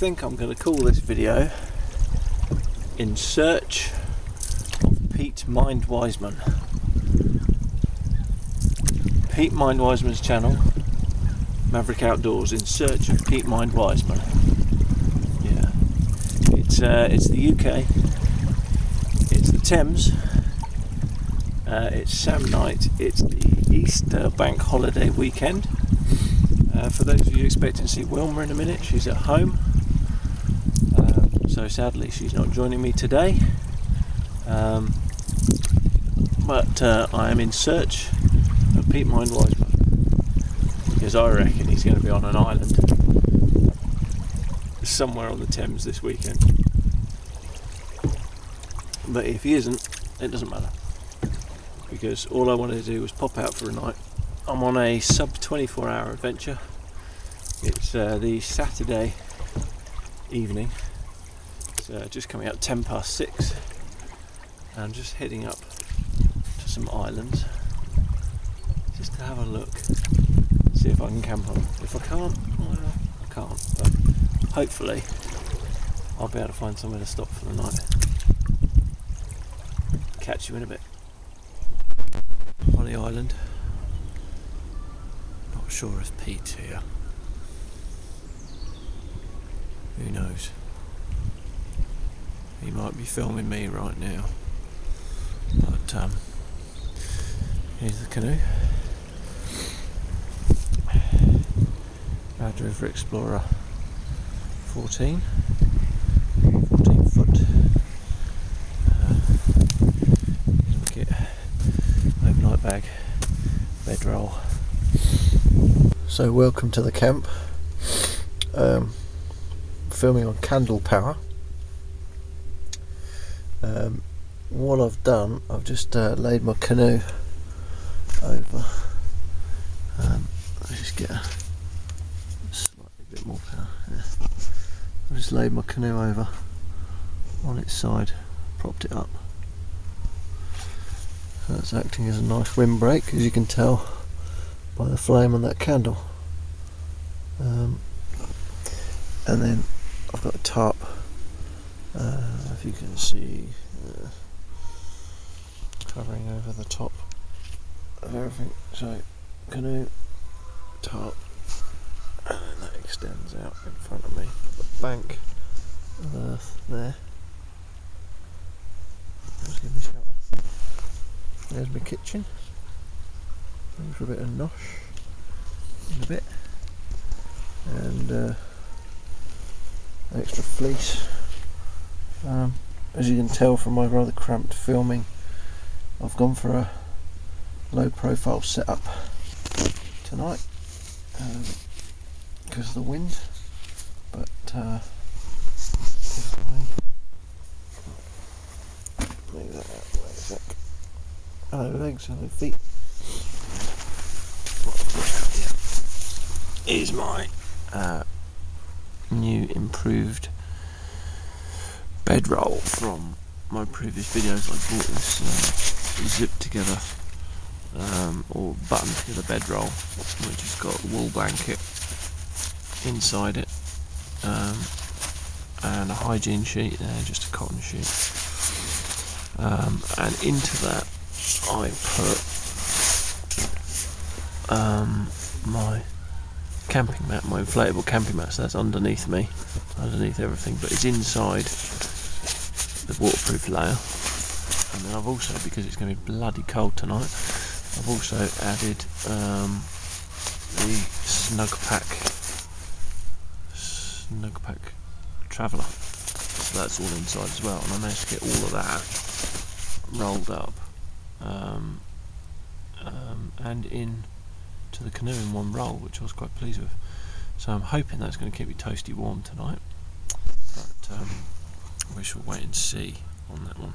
think I'm going to call this video In Search of Pete Mindwiseman. Pete Mindwiseman's channel, Maverick Outdoors, In Search of Pete Mindwiseman. Yeah, it's the UK, it's the Thames, it's Sam night, it's the Easter bank holiday weekend. For those of you expecting to see Wilma in a minute, she's at home, so sadly she's not joining me today, but I am in search of Pete Mindwiseman, because I reckon he's going to be on an island somewhere on the Thames this weekend. But if he isn't, it doesn't matter, because all I wanted to do was pop out for a night. I'm on a sub 24-hour adventure. It's the Saturday evening. It's just coming out 6:10. I'm just heading up to some islands just to have a look, see if I can camp on them. If I can't, well, I can't, but hopefully I'll be able to find somewhere to stop for the night. Catch you in a bit on the island. Not sure if Pete's here. Who knows? He might be filming me right now. But here's the canoe. Bad River Explorer 14 foot. Kit, overnight bag, bedroll. So welcome to the camp. Filming on candle power. What I've done, I've just laid my canoe over. I just get a slightly bit more power. Yeah. I've just laid my canoe over on its side, propped it up. So that's acting as a nice windbreak, as you can tell by the flame on that candle. And then I've got a tarp, if you can see, covering over the top of everything. So canoe, tarp, and then that extends out in front of me. The bank of earth there. Just give me shelter. There's my kitchen. Going for a bit of nosh in a bit, and extra fleece. As you can tell from my rather cramped filming, I've gone for a low profile setup tonight because of the wind, but if I make that out, wait a sec. Hello legs, hello feet. What I've got out here is my new improved bedroll from my previous videos. I bought this zipped together or buttoned together bedroll, which has got a wool blanket inside it, and a hygiene sheet there, just a cotton sheet, and into that I put my camping mat, my inflatable camping mat. So that's underneath me, underneath everything, but it's inside the waterproof layer. And then I've also, because it's going to be bloody cold tonight, I've also added the snug pack traveller, so that's all inside as well, and I managed to get all of that rolled up and in to the canoe in one roll, which I was quite pleased with. So I'm hoping that's going to keep me toasty warm tonight, but we shall wait and see on that one.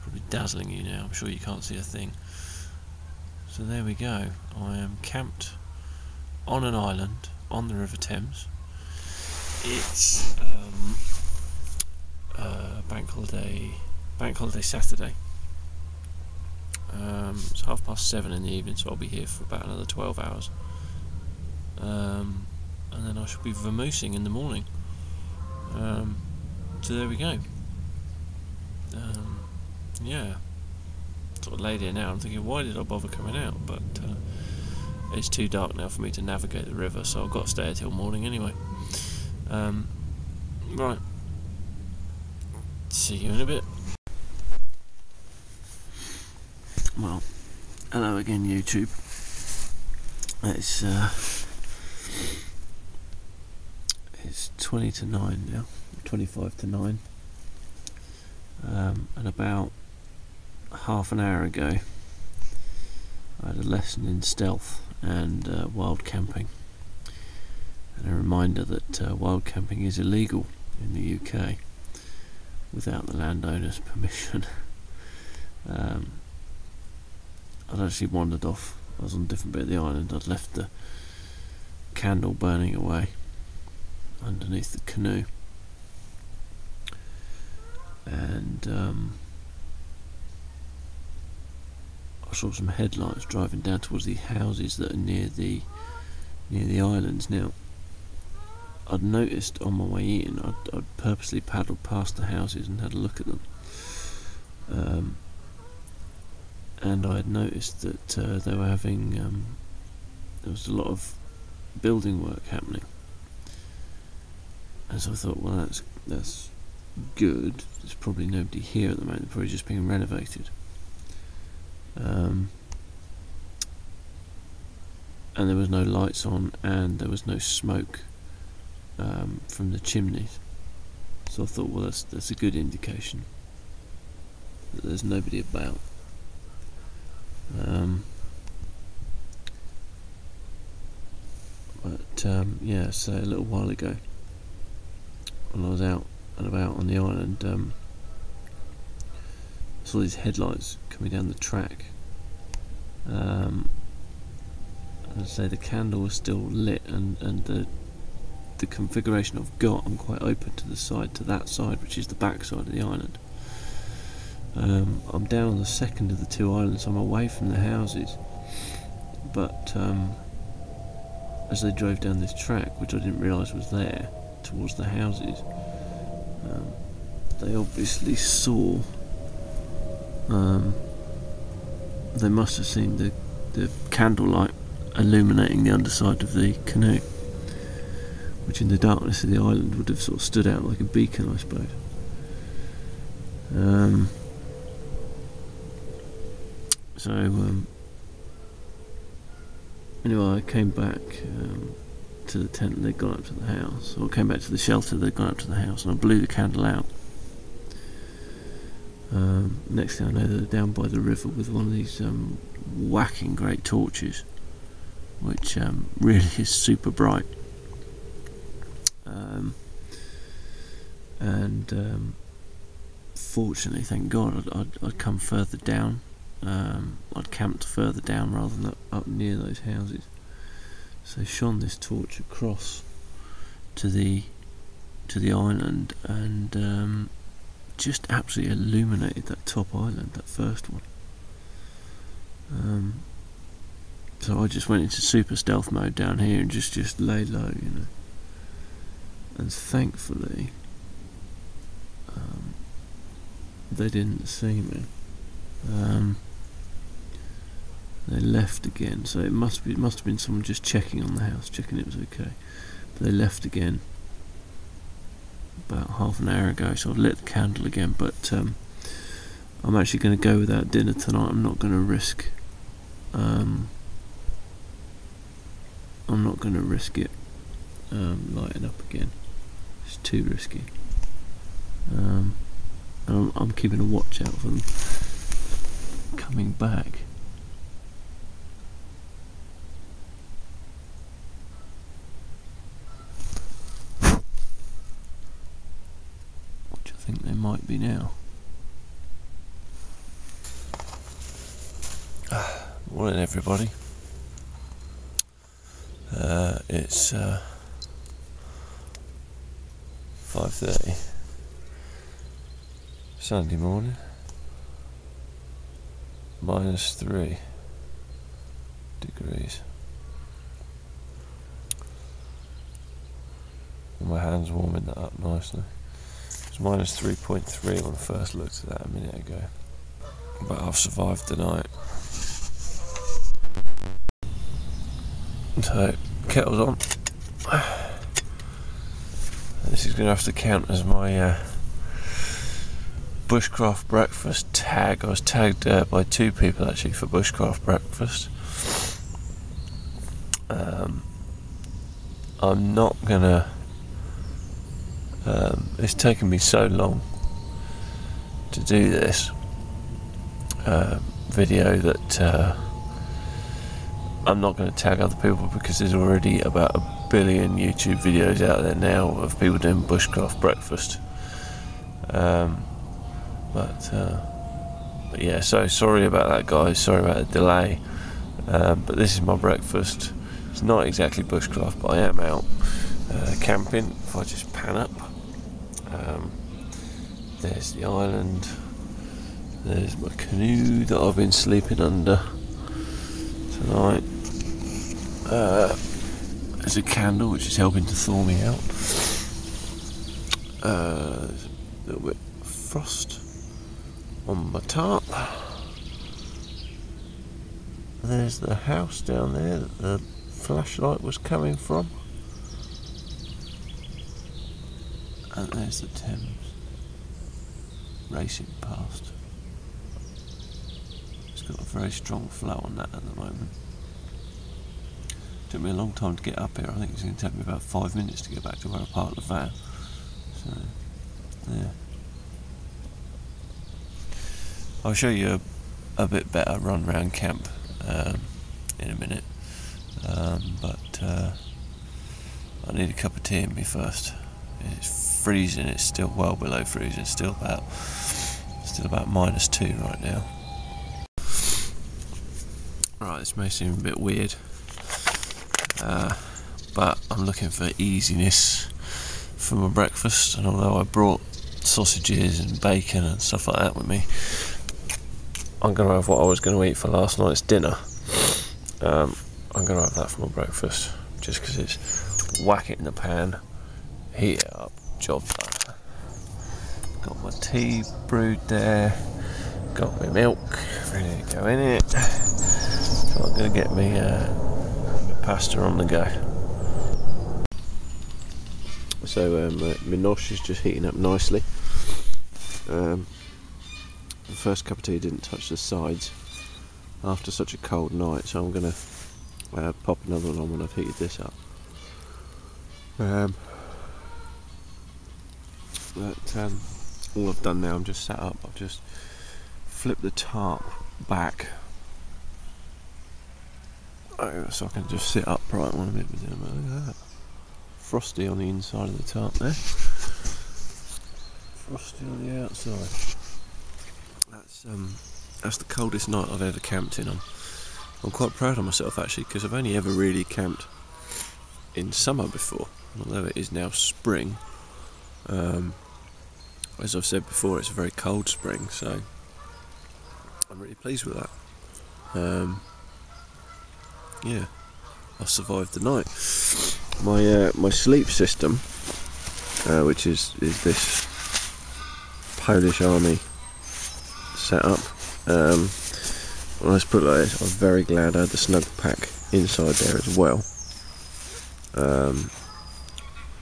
Probably dazzling you now, I'm sure you can't see a thing. So there we go, I am camped on an island on the River Thames. It's bank holiday Saturday. It's 7:30 in the evening, so I'll be here for about another 12 hours. And then I shall be vamoosing in the morning. So there we go. Yeah, sort of laid here now. I'm thinking, why did I bother coming out? But it's too dark now for me to navigate the river, so I've got to stay here till morning anyway. Right, see you in a bit. Well, hello again, YouTube. It's 20 to 9 now, 25 to 9, and about half an hour ago I had a lesson in stealth and wild camping, and a reminder that wild camping is illegal in the UK without the landowner's permission. I'd actually wandered off. I was on a different bit of the island. I'd left the candle burning away underneath the canoe, and I saw some headlights driving down towards the houses that are near the islands. Now, I'd noticed on my way in, I'd purposely paddled past the houses and had a look at them, and I had noticed that they were having there was a lot of building work happening, and so I thought, well, that's good. There's probably nobody here at the moment. They're probably just being renovated. And there was no lights on, and there was no smoke from the chimneys. So I thought, well, that's a good indication that there's nobody about. Yeah, so a little while ago, when I was out and about on the island, I saw these headlights coming down the track. And I'd say the candle was still lit, and the configuration I've got, I'm quite open to that side, which is the back side of the island. I'm down on the second of the two islands. I'm away from the houses, but as they drove down this track, which I didn't realise was there, towards the houses, they obviously saw, they must have seen the candlelight illuminating the underside of the canoe, which in the darkness of the island would have sort of stood out like a beacon, I suppose. Anyway, I came back to the tent, and they'd gone up to the house, or came back to the shelter, they'd gone up to the house, and I blew the candle out. Next thing I know, they're down by the river with one of these whacking great torches, which really is super bright. Fortunately, thank God, I'd come further down. I'd camped further down rather than up near those houses, so shone this torch across to the island, and just absolutely illuminated that top island, that first one. So I just went into super stealth mode down here and just lay low, you know. And thankfully, they didn't see me. They left again, so it must have been someone just checking on the house, checking it was okay. But they left again about half an hour ago, so I've lit the candle again. But I'm actually going to go without dinner tonight. I'm not going to risk. I'm not going to risk it lighting up again. It's too risky. I'm keeping a watch out for them coming back. Which I think they might be now. Morning, everybody. It's 5:30 Sunday morning, -3 degrees. My hand's warming that up nicely. It's minus 3.3 when I first looked at that a minute ago. But I've survived the night. So, kettle's on. This is going to have to count as my Bushcraft breakfast tag. I was tagged by 2 people actually for Bushcraft breakfast. I'm not gonna. It's taken me so long to do this video that I'm not going to tag other people, because there's already about 1 billion YouTube videos out there now of people doing Bushcraft breakfast. But yeah, so sorry about that, guys. Sorry about the delay. But this is my breakfast. It's not exactly Bushcraft, but I am out camping. If I just pan up, there's the island. There's my canoe that I've been sleeping under tonight. There's a candle which is helping to thaw me out. There's a little bit of frost on my tarp. There's the house down there that the flashlight was coming from. And there's the Thames racing past. It's got a very strong flow on that at the moment. Took me a long time to get up here. I think it's going to take me about 5 minutes to get back to where I parked the van. So, yeah. I'll show you a bit better run round camp in a minute. But I need a cup of tea in me first. It's freezing. It's still well below freezing. It's still about -2 right now. Right, this may seem a bit weird, but I'm looking for easiness for my breakfast, and although I brought sausages and bacon and stuff like that with me, I'm going to have what I was going to eat for last night's dinner. I'm going to have that for my breakfast, just because it's whack it in the pan, heat it up, job done. Got my tea brewed there, got my milk ready to go in it. So I'm going to get me my pasta on the go. So my nosh is just heating up nicely. The first cup of tea didn't touch the sides after such a cold night, so I'm going to pop another one on when I've heated this up. All I've done now, I'm just sat up, I've just flipped the tarp back so I can just sit upright when I'm in with them. Look at that. Frosty on the inside of the tarp there. Frosty on the outside. That's the coldest night I've ever camped in. I'm quite proud of myself actually, because I've only ever really camped in summer before, although it is now spring. As I've said before, it's a very cold spring, so I'm really pleased with that. Yeah, I survived the night. My sleep system, which is this Polish Army setup. Let's put it like this: I'm very glad I had the snug pack inside there as well.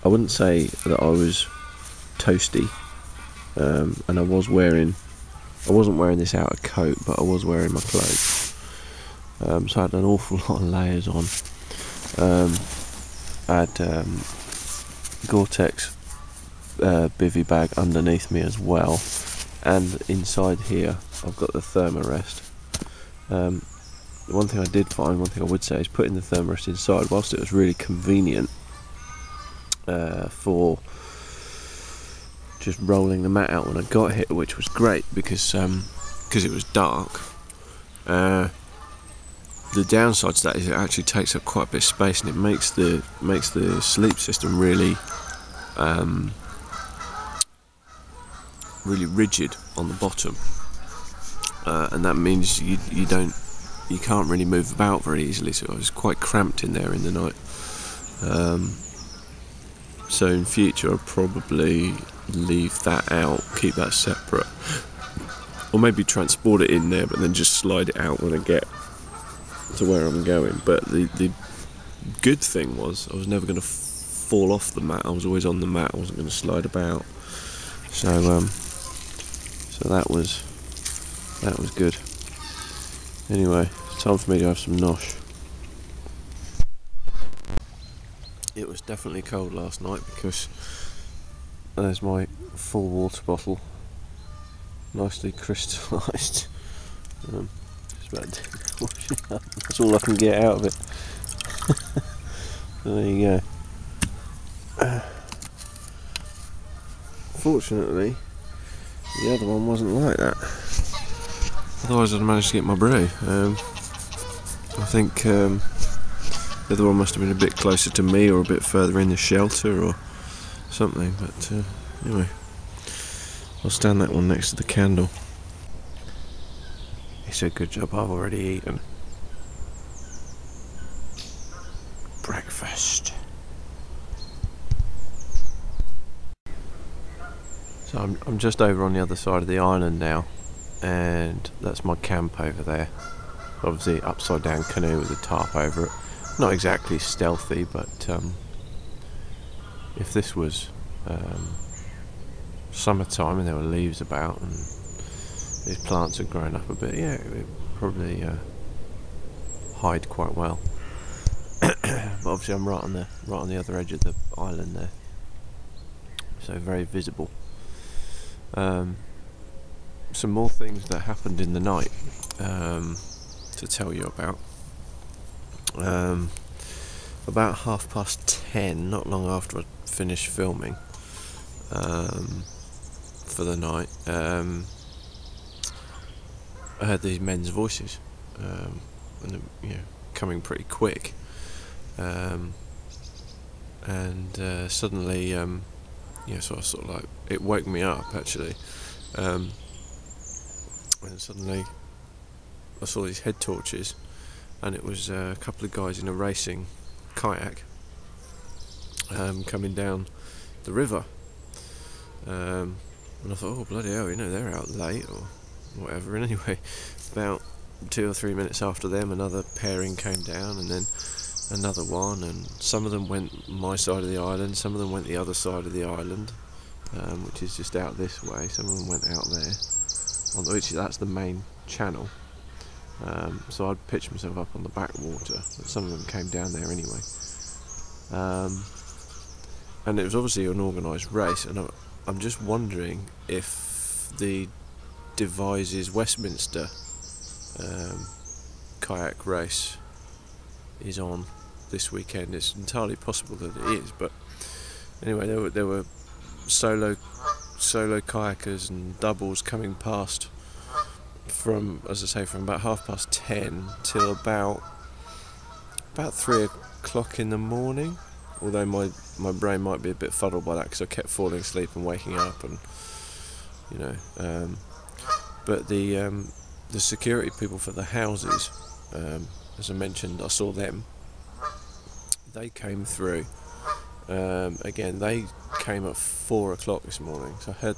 I wouldn't say that I was toasty, and I wasn't wearing this outer coat, but I was wearing my clothes. So I had an awful lot of layers on. I had Gore-Tex Bivi bag underneath me as well, and inside here I've got the thermarest. One thing I would say is putting the thermarest inside, whilst it was really convenient for just rolling the mat out when I got here, which was great because it was dark. The downside to that is it actually takes up quite a bit of space, and it makes the sleep system really really rigid on the bottom, and that means you can't really move about very easily. So I was quite cramped in there in the night. So in future I'll probably leave that out, keep that separate, or maybe transport it in there but then just slide it out when I get to where I'm going. But the good thing was I was never going to fall off the mat. I was always on the mat. I wasn't going to slide about. So that was good. Anyway, it's time for me to have some nosh. It was definitely cold last night because there's my full water bottle, nicely crystallised. Just about to wash it up. That's all I can get out of it. So there you go. Fortunately, the other one wasn't like that. Otherwise I'd managed to get my brew. I think the other one must have been a bit closer to me or a bit further in the shelter or something, but anyway, I'll stand that one next to the candle. It's a good job I've already eaten breakfast. So I'm just over on the other side of the island now, and that's my camp over there. Obviously upside down canoe with a tarp over it. Not exactly stealthy, but if this was summertime and there were leaves about and these plants had grown up a bit, yeah, it would probably hide quite well. But obviously I'm right on the other edge of the island there, so very visible. Some more things that happened in the night to tell you about. About 10:30, not long after I finished filming for the night, I heard these men's voices, and coming pretty quick, and suddenly, sort of like it woke me up actually, and suddenly I saw these head torches, and it was a couple of guys in a racing kayak coming down the river, and I thought, oh bloody hell, they're out late or whatever. And anyway, about 2 or 3 minutes after them, another pairing came down, and then another one, and some of them went my side of the island, some of them went the other side of the island, which is just out this way. Some of them went out there, which that's the main channel. So I'd pitched myself up on the backwater, but some of them came down there anyway. And it was obviously an organised race, and I'm just wondering if the Devizes Westminster kayak race is on this weekend. It's entirely possible that it is, but anyway, there were solo kayakers and doubles coming past from, as I say, from about 10:30 till about 3 o'clock in the morning. Although my brain might be a bit fuddled by that because I kept falling asleep and waking up, and but the security people for the houses, as I mentioned, I saw them. They came through. Again, they came at 4 o'clock this morning. So I heard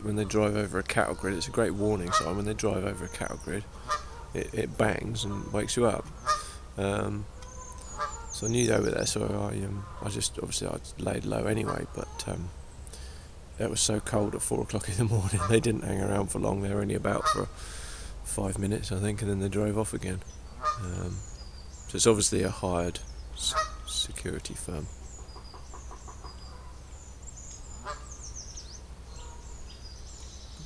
when they drive over a cattle grid, it's a great warning sign. When they drive over a cattle grid, it bangs and wakes you up. So I knew they were there. So I just obviously I laid low anyway. But it was so cold at 4 o'clock in the morning. They didn't hang around for long. They were only about for 5 minutes, I think, and then they drove off again. So it's obviously a hired security firm.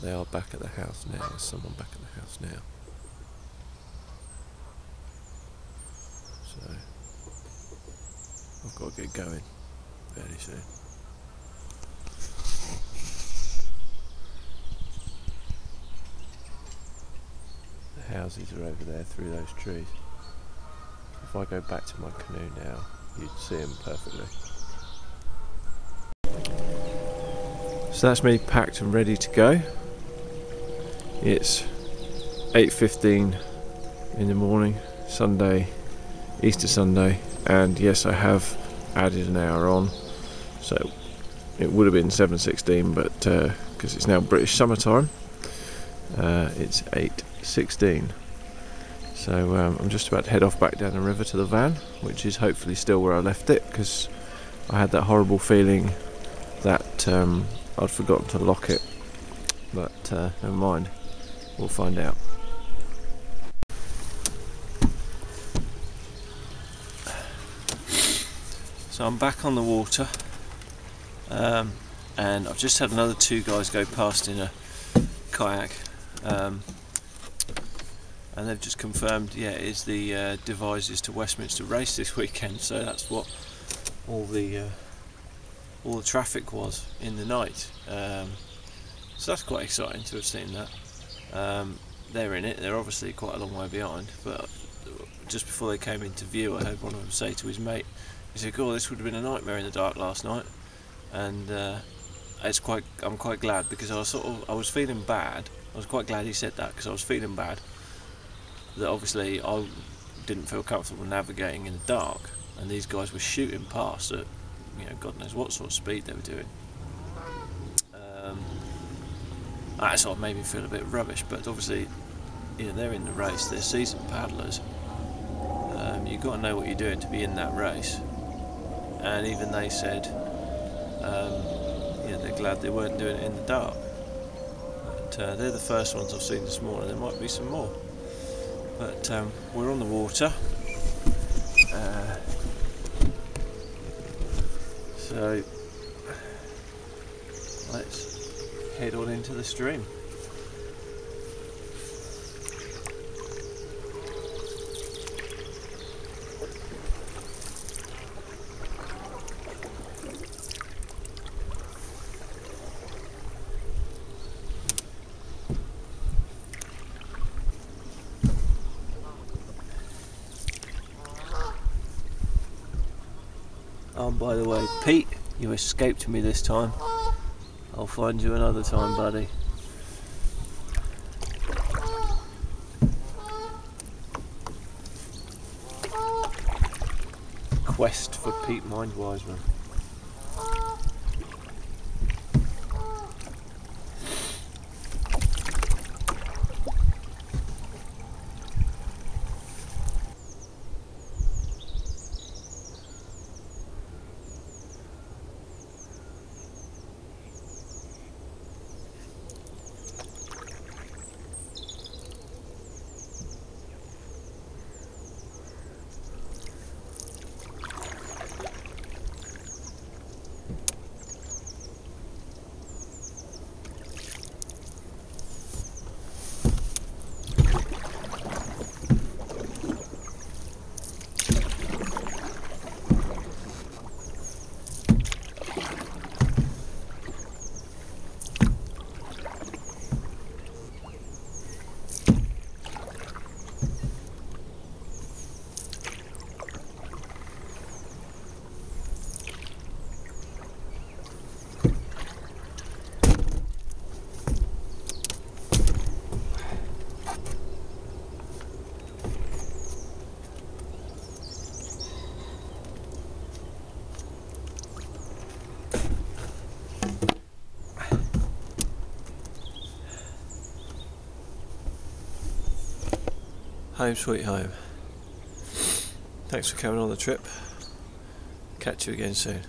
They are back at the house now. There's someone back at the house now. So I've got to get going fairly soon. The houses are over there through those trees. If I go back to my canoe now, you'd see them perfectly. So that's me packed and ready to go. It's 8:15 in the morning, Sunday, Easter Sunday, and yes, I have added an hour on, So it would have been 7:16, but because it's now British summertime, it's 8:16. So I'm just about to head off back down the river to the van, which is hopefully still where I left it, because I had that horrible feeling that I'd forgotten to lock it. But never mind, we'll find out. So I'm back on the water, and I've just had another 2 guys go past in a kayak, and they've just confirmed, yeah, it is the Devizes to Westminster race this weekend. So that's what all the traffic was in the night. So that's quite exciting to have seen that. They're in it. They're obviously quite a long way behind, but just before they came into view, I heard one of them say to his mate, he said, "Oh, this would have been a nightmare in the dark last night." And I'm quite glad, because I was feeling bad. I was quite glad he said that, because I was feeling bad that obviously I didn't feel comfortable navigating in the dark, and these guys were shooting past at, God knows what sort of speed they were doing. That sort of made me feel a bit rubbish, but obviously, they're in the race. They're seasoned paddlers. You've got to know what you're doing to be in that race. And even they said, they're glad they weren't doing it in the dark. But they're the first ones I've seen this morning. There might be some more. But we're on the water. So let's head on into the stream. By the way, Pete, you escaped me this time. I'll find you another time, buddy. Quest for Pete Mindwiseman. Home sweet home. Thanks for coming on the trip. Catch you again soon.